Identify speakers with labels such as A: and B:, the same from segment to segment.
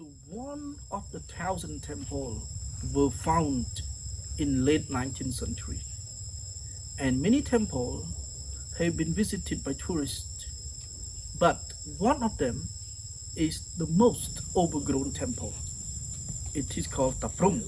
A: So one of the 1,000 temples were found in late 19th century, and many temples have been visited by tourists, but one of them is the most overgrown temple. It is called Ta Prohm.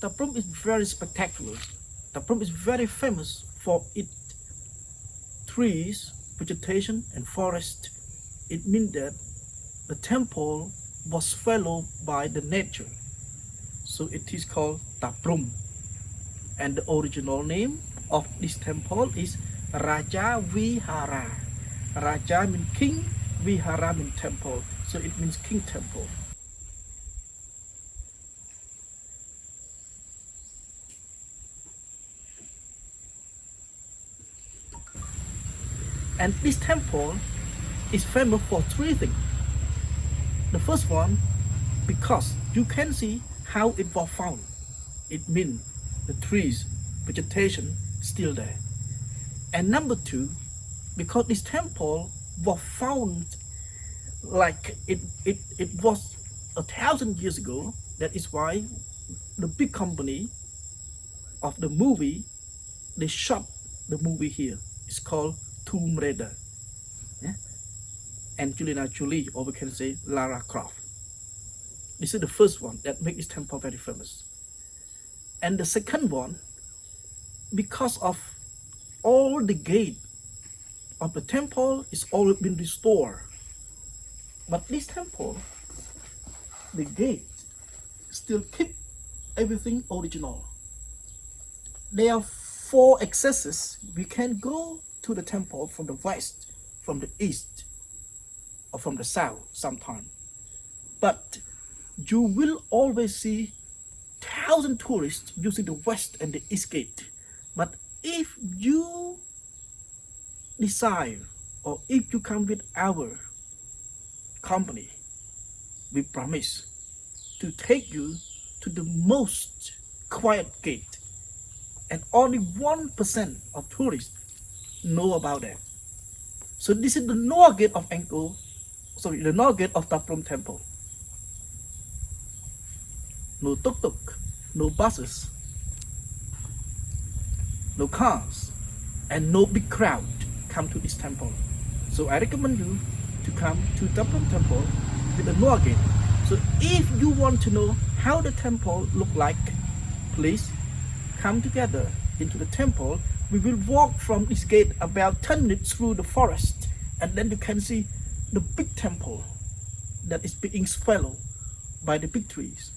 A: Ta Prohm is very spectacular. Ta Prohm is very famous for its trees, vegetation, and forest. It means that the temple was swallowed by the nature. So it is called Ta Prohm. And the original name of this temple is Raja Vihara. Raja means king, Vihara means temple. So it means king temple. And this temple is famous for three things. The first one, because you can see how it was found. It means the trees, vegetation still there. And number two, because this temple was found like it was 1,000 years ago. That is why the big company of the movie, they shot the movie here. It's called Tomb Raider. Yeah? Angelina Jolie, or we can say Lara Croft. This is the first one that makes this temple very famous. And the second one, because of all the gate of the temple is all been restored. But this temple, the gate still keep everything original. There are four accesses. We can go to the temple from the west, from the east, or from the south sometime. But you will always see 1,000 tourists using the west and the east gate. But if you decide, or if you come with our company, we promise to take you to the most quiet gate, and only 1% of tourists know about that. So this is the north gate of the north gate of Ta Prohm temple. No tuk-tuk, no buses, no cars, and no big crowd come to this temple. So I recommend you to come to Ta Prohm temple with the north gate. So if you want to know how the temple look like, please come together into the temple. We will walk from this gate about 10 minutes through the forest, and then you can see the big temple that is being swallowed by the big trees.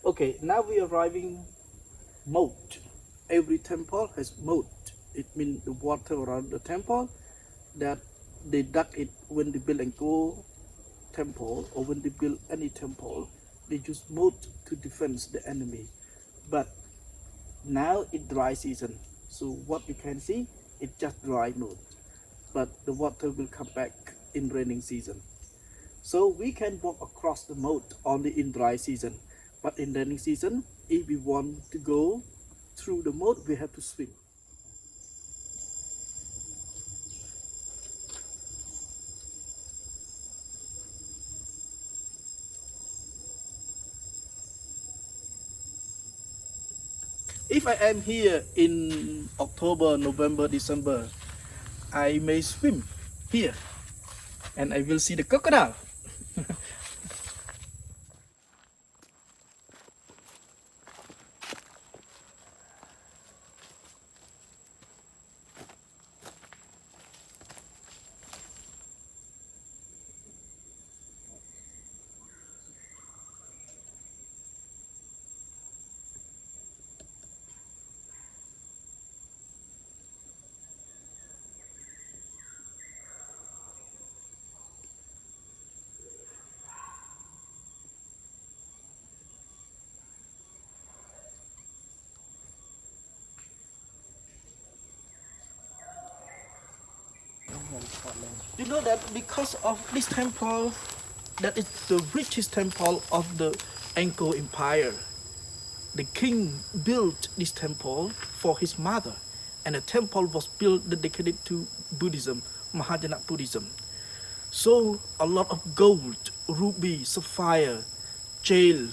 A: Okay, now we are arriving moat. Every temple has moat. It means the water around the temple that they dug it when they build Angkor temple, or when they build any temple, they use moat to defend the enemy. But now it's dry season, so what you can see, it's just dry moat. But the water will come back in raining season. So we can walk across the moat only in dry season. But in rainy season, if we want to go through the moat, we have to swim. If I am here in October, November, December, I may swim here and I will see the crocodile. You know that because of this temple, that is the richest temple of the Angkor Empire. The king built this temple for his mother, and the temple was built dedicated to Buddhism, Mahayana Buddhism. So a lot of gold, ruby, sapphire, jade,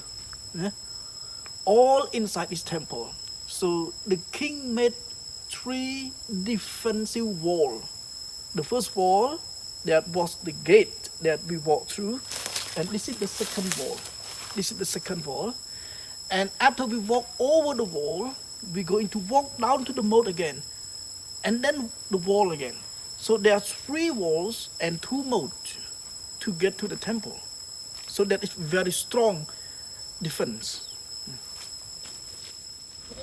A: all inside this temple. So the king made 3 defensive walls. The first wall, that was the gate that we walked through, and this is the second wall. This is the second wall. And after we walk over the wall, we're going to walk down to the moat again, and then the wall again. So there are 3 walls and 2 moats to get to the temple. So that is very strong defense.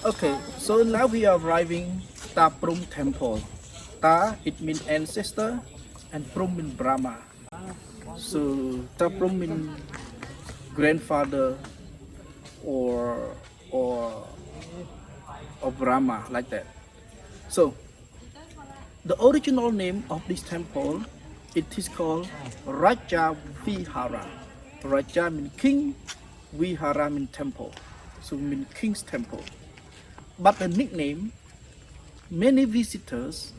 A: Okay, so now we are arriving Ta Prohm temple. Ta, it means ancestor, and Prohm means Brahma. So Ta Prohm means grandfather or Brahma, like that. So the original name of this temple, it is called Raja Vihara. Raja means king, Vihara means temple, so it means king's temple. But the nickname, many visitors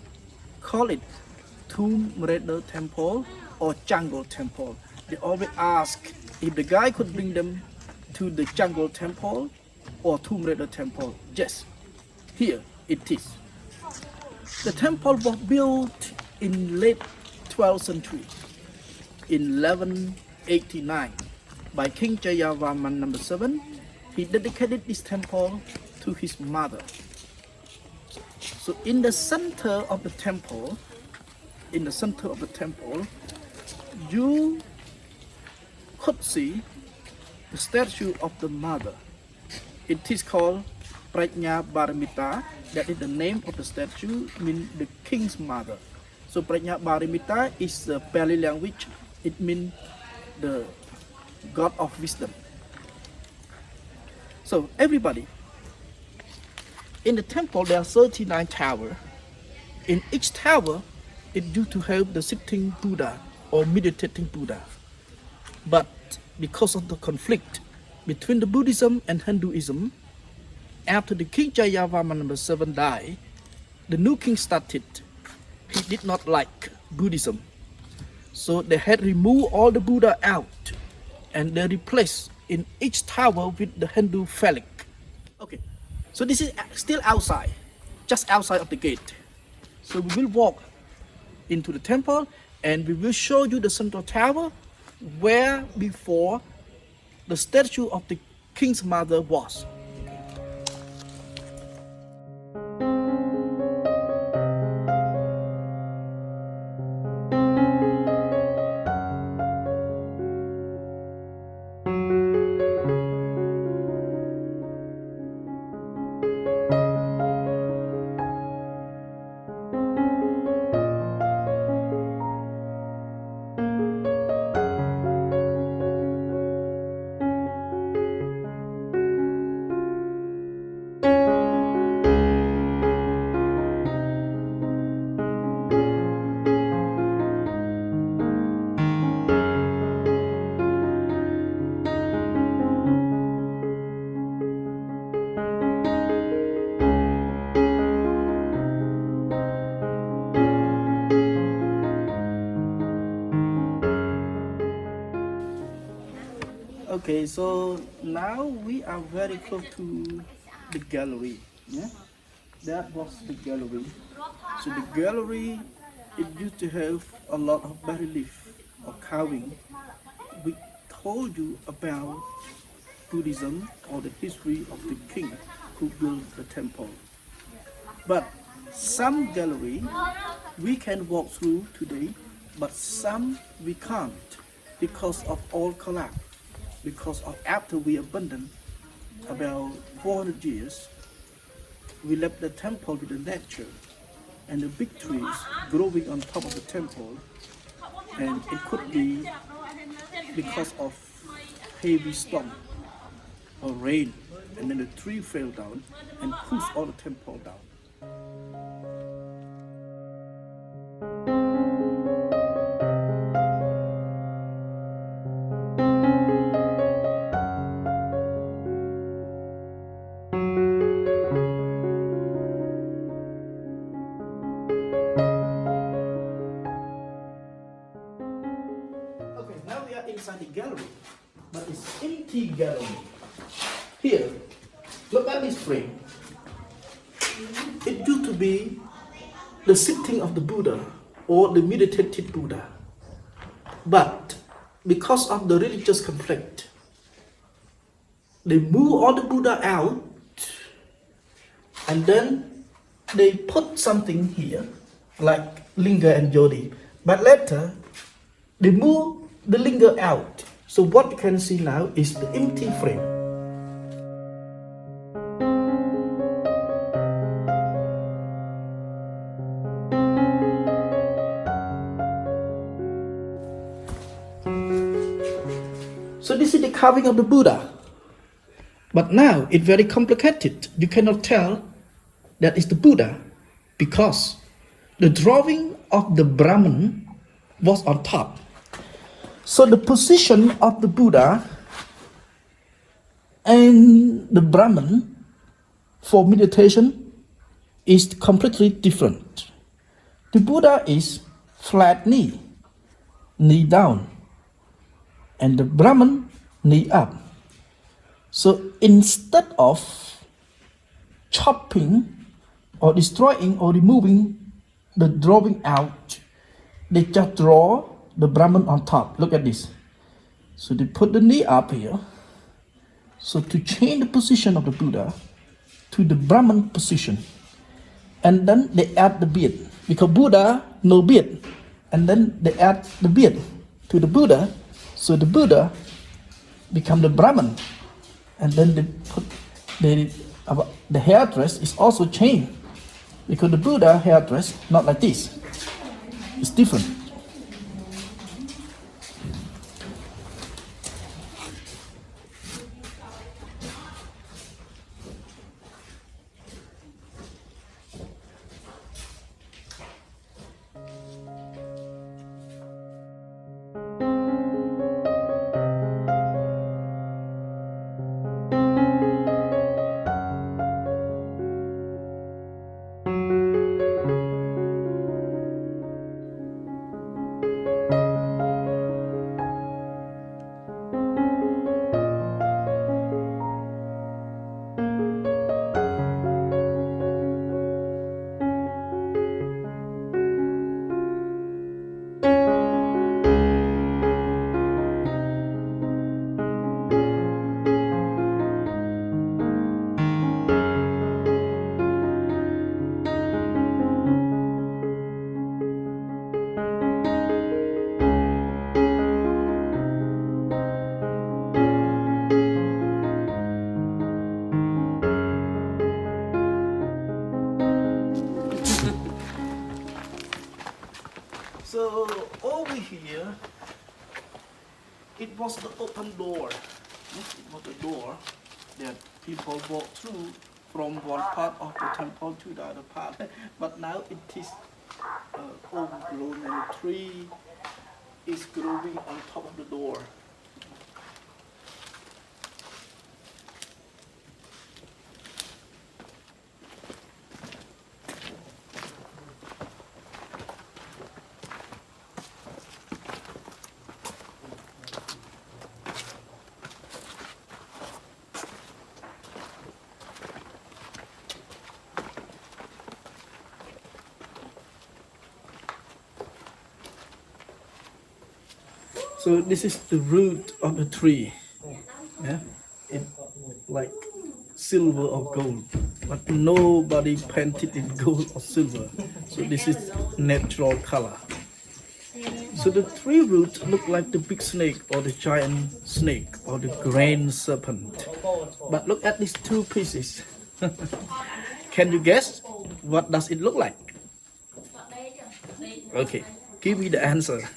A: call it Tomb Raider Temple or Jungle Temple. They always ask if the guy could bring them to the Jungle Temple or Tomb Raider Temple. Yes, here it is. The temple was built in late 12th century, in 1189, by King Jayavarman II. He dedicated this temple to his mother. So in the center of the temple, you could see the statue of the mother. It is called Prajna Barimita. That is the name of the statue, means the king's mother. So Prajna Barimita is the Pali language. It means the god of wisdom. So everybody, in the temple there are 39 towers. In each tower, it used to have the sitting Buddha or meditating Buddha. But because of the conflict between the Buddhism and Hinduism, after the King Jayavarman VII died, the new king started. He did not like Buddhism. So they had removed all the Buddha out, and they replaced in each tower with the Hindu phallic. Okay, so this is still outside, just outside of the gate. So we will walk into the temple, and we will show you the central tower where before the statue of the king's mother was. Okay, so now we are very close to the gallery. Yeah? That was the gallery. So the gallery, it used to have a lot of bas-relief or carving. We told you about Buddhism or the history of the king who built the temple. But some gallery we can walk through today, but some we can't because of all collapse. Because of after we abandoned about 400 years, we left the temple with the nature and the big trees growing on top of the temple, and it could be because of heavy storm or rain, and then the tree fell down and pushed all the temple down. inside the gallery, but it's empty gallery. Here, look at this frame. It used to be the sitting of the Buddha or the meditative Buddha. But because of the religious conflict, they move all the Buddha out and then they put something here like Linga and Jodi. But later, they move the Linga out. So what you can see now is the empty frame. So this is the carving of the Buddha. But now it's very complicated. You cannot tell that is the Buddha because the drawing of the Brahman was on top. So the position of the Buddha and the Brahman for meditation is completely different. The Buddha is flat knee, knee down, and the Brahman knee up. So instead of chopping or destroying or removing the drawing out, they just draw the Brahman on top. Look at this. So they put the knee up here. So to change the position of the Buddha to the Brahman position. And then they add the beard. Because Buddha no beard. And then they add the beard to the Buddha. So the Buddha become the Brahman. And then they put the hairdress is also changed. Because the Buddha hairdress not like this. It's different. So over here, it was the open door. Yes, it was the door that people walk through from one part of the temple to the other part. But now it is overgrown and the tree is growing on top of the door. So this is the root of the tree. Yeah, it like silver or gold, but nobody painted it gold or silver. So this is natural color. So the tree roots look like the big snake or the giant snake or the grand serpent. But look at these two pieces. Can you guess what does it look like? Okay, give me the answer.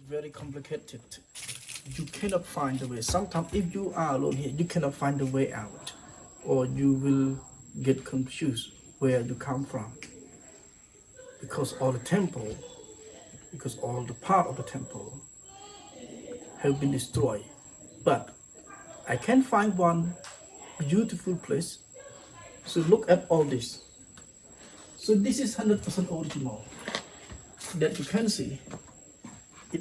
A: Very complicated. You cannot find the way. Sometimes if you are alone here, you cannot find the way out, or you will get confused where you come from, because all the temple, because all the part of the temple have been destroyed. But I can find one beautiful place. So look at all this. So this is 100% original that you can see.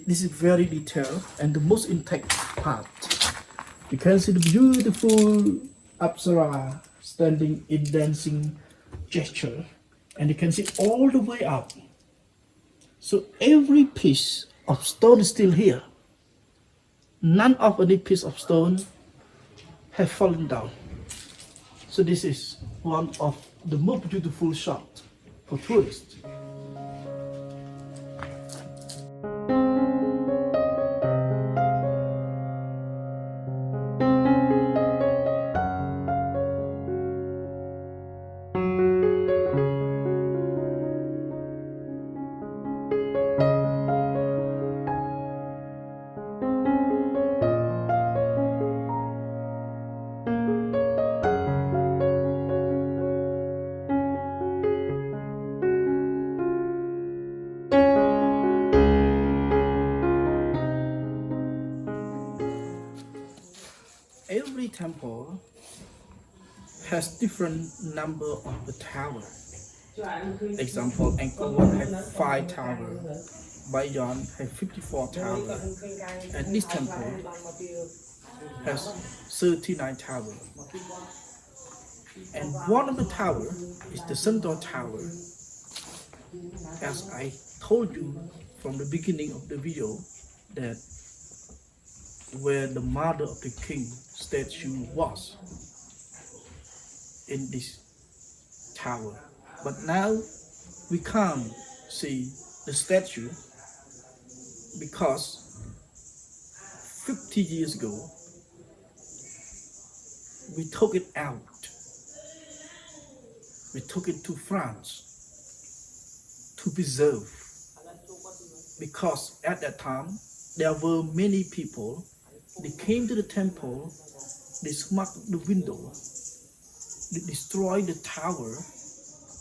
A: This is very detailed and the most intact part. You can see the beautiful Apsara standing in dancing gesture, and you can see all the way up. So every piece of stone is still here. None of any piece of stone have fallen down. So this is one of the most beautiful shots for tourists. Every temple has different number of the tower. Example, Angkor Wat has 5 towers, Bayon has 54 towers, and this temple has 39 towers. And one of the towers is the central tower. As I told you from the beginning of the video, that where the mother of the king statue was in this tower. But now we can't see the statue because 50 years ago we took it out. We took it to France to preserve, because at that time there were many people. They came to the temple, they smashed the window, they destroyed the tower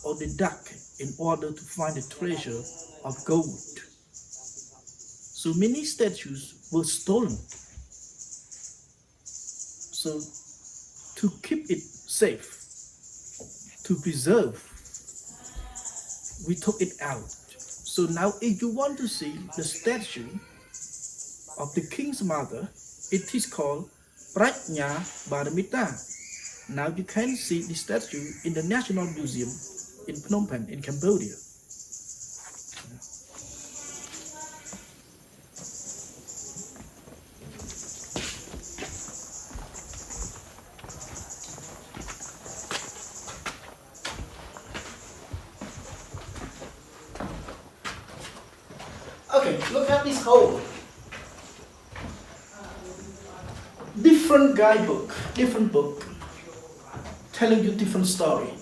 A: or the duck in order to find the treasure of gold. So many statues were stolen. So to keep it safe, to preserve, we took it out. So now if you want to see the statue of the king's mother, it is called Prajna Paramita. Now you can see the statue in the National Museum in Phnom Penh in Cambodia. Okay, look at this hole. Different guidebook, different book, telling you different story.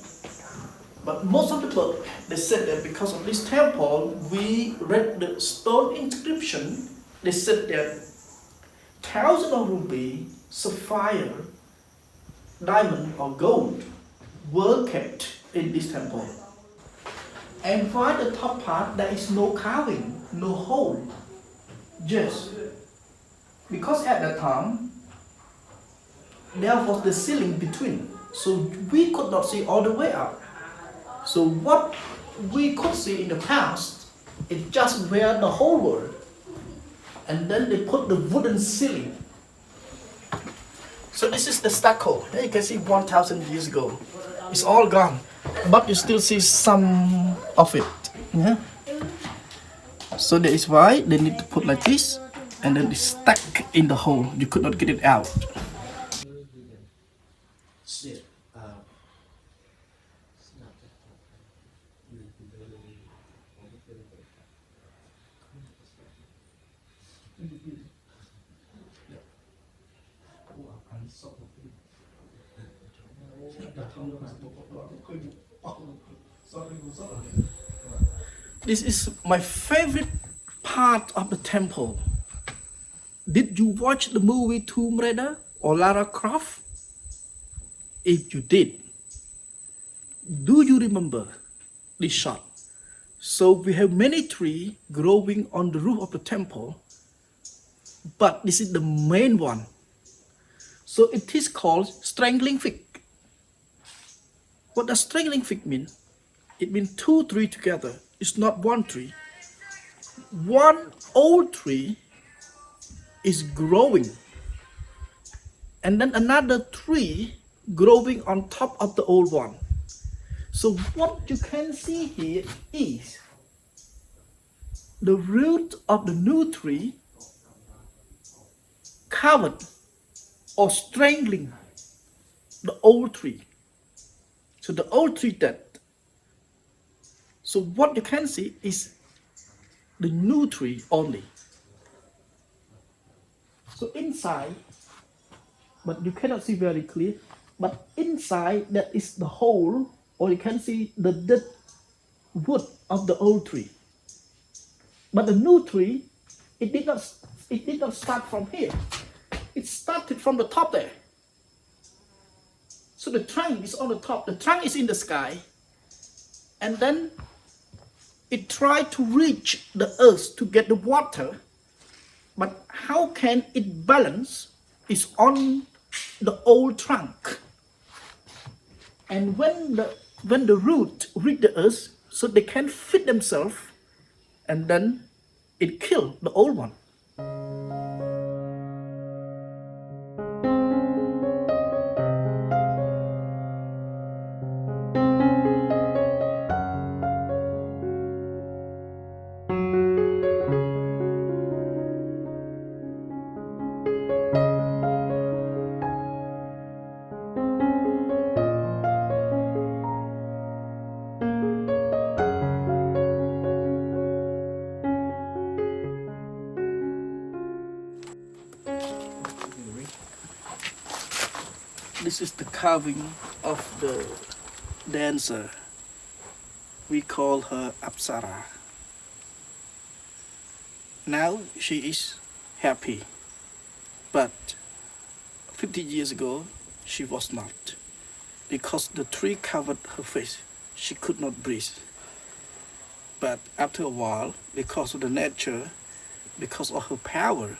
A: But most of the book, they said that because of this temple, we read the stone inscription. They said that thousands of ruby, sapphire, diamond or gold were kept in this temple. And for the top part, there is no carving, no hole. Just because at that time, there was the ceiling between, so we could not see all the way up. So what we could see in the past is just where the hole were, and then they put the wooden ceiling. So this is the stucco. You can see 1,000 years ago. It's all gone, but you still see some of it. Yeah. So that is why they need to put like this, and then it's stuck in the hole. You could not get it out. This is my favorite part of the temple. Did you watch the movie Tomb Raider or Lara Croft? If you did, Do you remember this shot? So we have many trees growing on the roof of the temple, but this is the main one. So it is called strangling fig. What does strangling fig mean? It means two trees together. It's not one tree. One old tree is growing, and then another tree growing on top of the old one. So what you can see here is the root of the new tree covered or strangling the old tree. So the old tree dead. So what you can see is the new tree only. So inside, but you cannot see very clear, but inside that is the hole, or you can see the dead wood of the old tree. But the new tree, it did not start from here. It started from the top there. So the trunk is on the top. The trunk is in the sky. And then it tried to reach the earth to get the water. But how can it balance? It's on the old trunk. And when the root reach the earth, so they can feed themselves, and then it killed the old one. This is the carving of the dancer. We call her Apsara. Now she is happy, but 50 years ago she was not, because the tree covered her face. She could not breathe. But after a while, because of the nature, because of her power,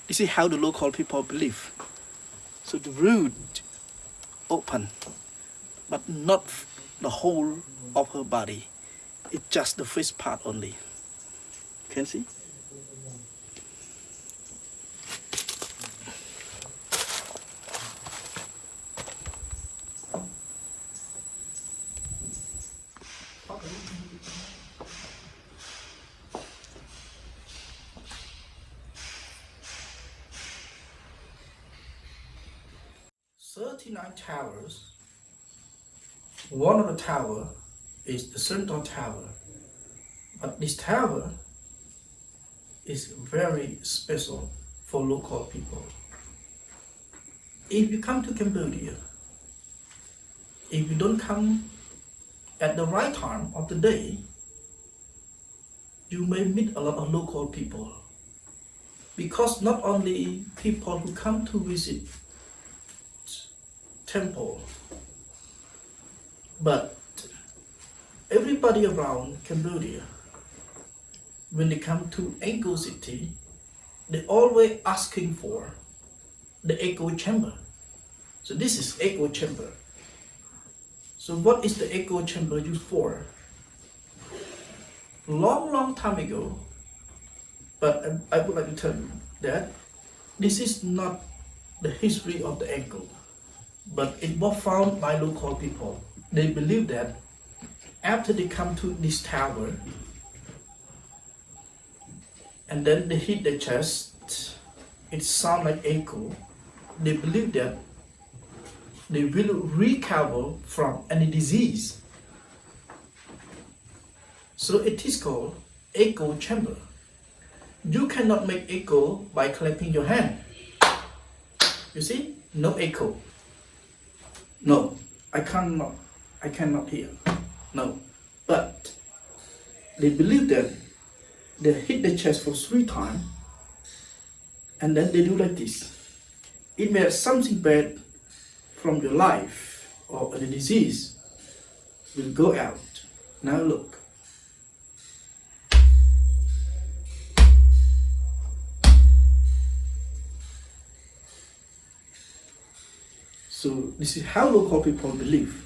A: this is how the local people believe. So the root open, but not the whole of her body. It's just the face part only. Can see? "39 towers. One of the tower is the central tower, but this tower is very special for local people. If you come to Cambodia, if you don't come at the right time of the day, you may meet a lot of local people, because not only people who come to visit temple, but everybody around Cambodia, when they come to Angkor city, they always asking for the echo chamber. So this is echo chamber. So what is the echo chamber used for? Long time ago, but I would like to tell you that this is not the history of the Angkor, but it was found by local people. They believe that after they come to this tower and then they hit the chest, it sounds like echo. They believe that they will recover from any disease. So it is called echo chamber. You cannot make echo by clapping your hand. You see, no echo. No, I cannot hear. No, but they believe that they hit the chest for 3 times and then they do like this. It may have something bad from your life or a disease. will go out. Now look. So this is how local people believe.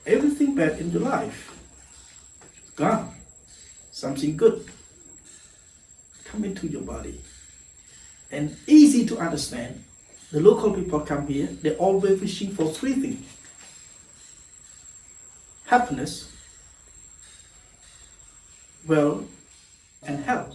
A: Everything bad in your life is gone. Something good come into your body. And easy to understand. The local people come here, they're always wishing for three things. Happiness, wealth, and health.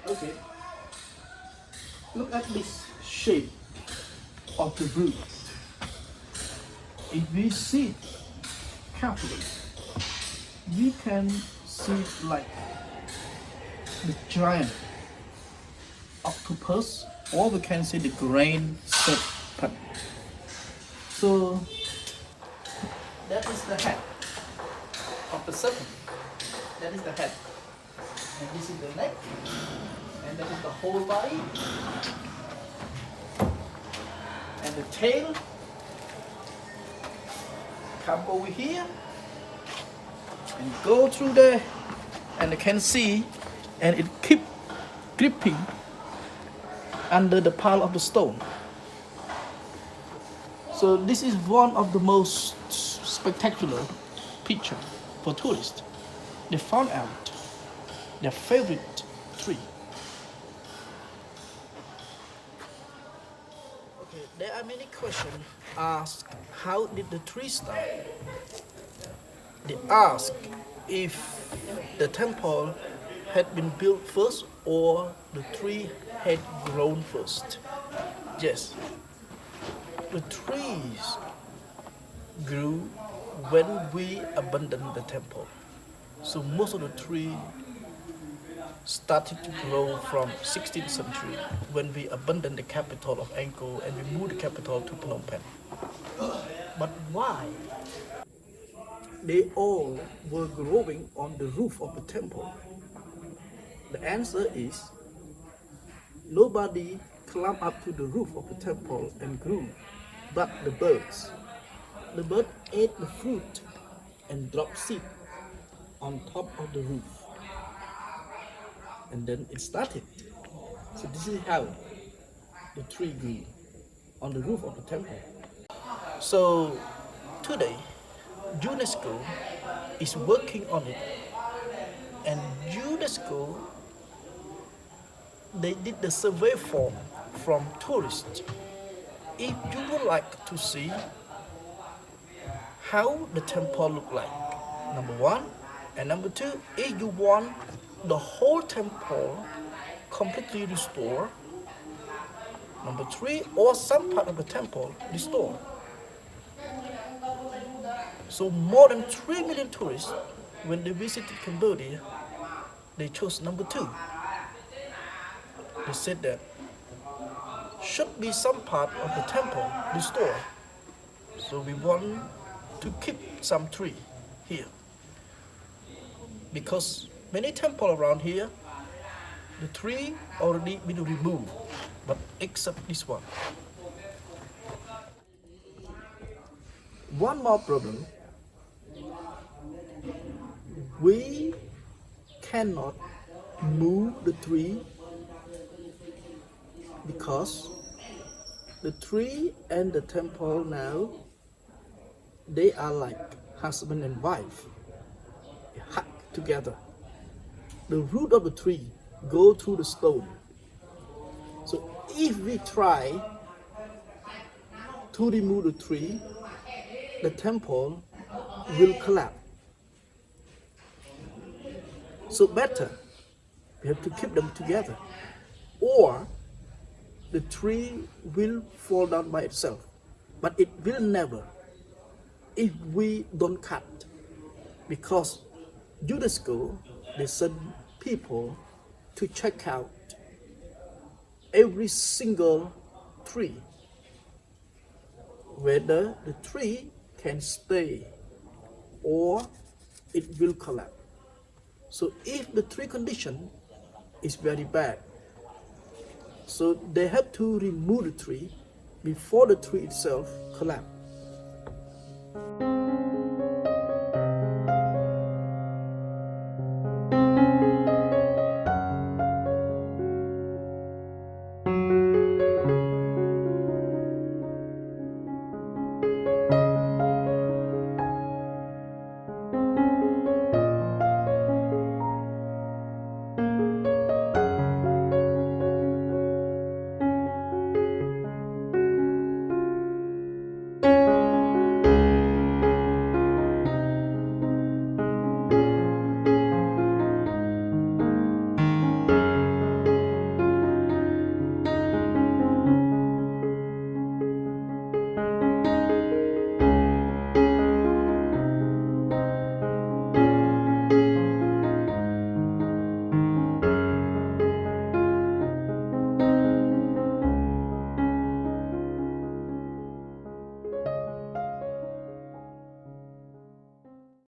A: Okay, look at this shape of the root. If we see it carefully, we can see it like the giant octopus, or we can see the grain serpent. So that is the head of the serpent. That is the head. And this is the neck. And that is the whole body. And the tail come over here and go through there, and you can see, and it keep gripping under the pile of the stone. So this is one of the most spectacular picture for tourists. They found out their favorite tree. Okay, there are many questions asked. How did the tree start? They ask if the temple had been built first or the tree had grown first. Yes, the trees grew when we abandoned the temple. So most of the tree started to grow from 16th century when we abandoned the capital of Angkor and we moved the capital to Phnom Penh. But why? They all were growing on the roof of the temple. The answer is nobody climbed up to the roof of the temple and grew, but the birds. The bird ate the fruit and dropped seed on top of the roof. And then it started. So this is how the tree grew, on the roof of the temple. So today, UNESCO is working on it, and UNESCO, they did the survey form from tourists. If you would like to see how the temple look like, number one, and number two, if you want the whole temple completely restored, number three, or some part of the temple restored. So more than 3 million tourists, when they visited Cambodia, they chose number two. They said that should be some part of the temple restored. So we want to keep some tree here. Because many temples around here, the tree already been removed, but except this one. One more problem. We cannot move the tree because the tree and the temple now, they are like husband and wife, hug together. The root of the tree go through the stone. So if we try to remove the tree, the temple will collapse. So better, we have to keep them together, or the tree will fall down by itself. But it will never if we don't cut, because UNESCO, they send people to check out every single tree, whether the tree can stay or it will collapse. So if the tree condition is very bad, so they have to remove the tree before the tree itself collapses.